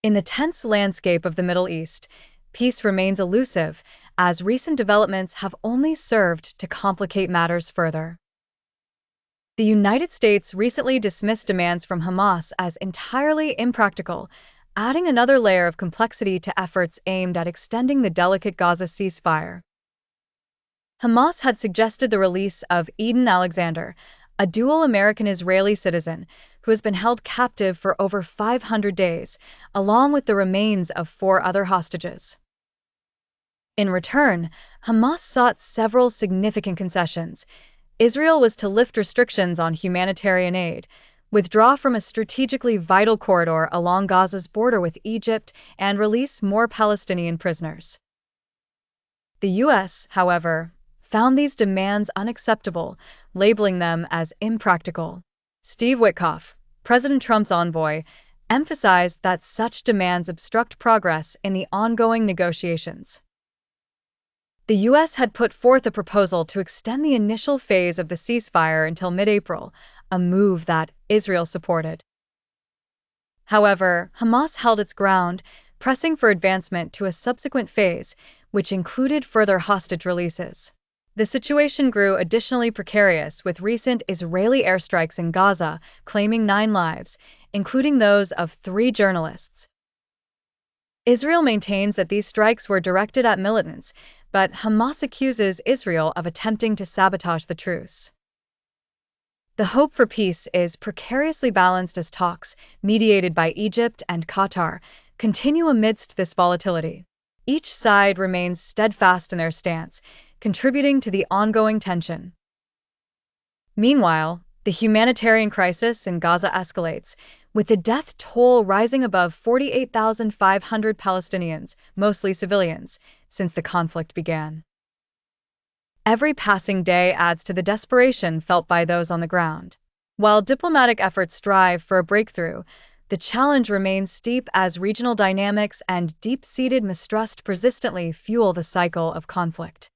In the tense landscape of the Middle East, peace remains elusive, as recent developments have only served to complicate matters further. The United States recently dismissed demands from Hamas as entirely impractical, adding another layer of complexity to efforts aimed at extending the delicate Gaza ceasefire. Hamas had suggested the release of Eden Alexander, a dual American-Israeli citizen who has been held captive for over 500 days, along with the remains of 4 other hostages. In return, Hamas sought several significant concessions. Israel was to lift restrictions on humanitarian aid, withdraw from a strategically vital corridor along Gaza's border with Egypt, and release more Palestinian prisoners. The U.S., however, found these demands unacceptable, labeling them as impractical. Steve Witkoff, President Trump's envoy, emphasized that such demands obstruct progress in the ongoing negotiations. The U.S. had put forth a proposal to extend the initial phase of the ceasefire until mid-April, a move that Israel supported. However, Hamas held its ground, pressing for advancement to a subsequent phase, which included further hostage releases. The situation grew additionally precarious with recent Israeli airstrikes in Gaza, claiming 9 lives, including those of 3 journalists. Israel maintains that these strikes were directed at militants, but Hamas accuses Israel of attempting to sabotage the truce. The hope for peace is precariously balanced as talks, mediated by Egypt and Qatar, continue amidst this volatility. Each side remains steadfast in their stance, contributing to the ongoing tension. Meanwhile, the humanitarian crisis in Gaza escalates, with the death toll rising above 48,500 Palestinians, mostly civilians, since the conflict began. Every passing day adds to the desperation felt by those on the ground. While diplomatic efforts strive for a breakthrough, the challenge remains steep as regional dynamics and deep-seated mistrust persistently fuel the cycle of conflict.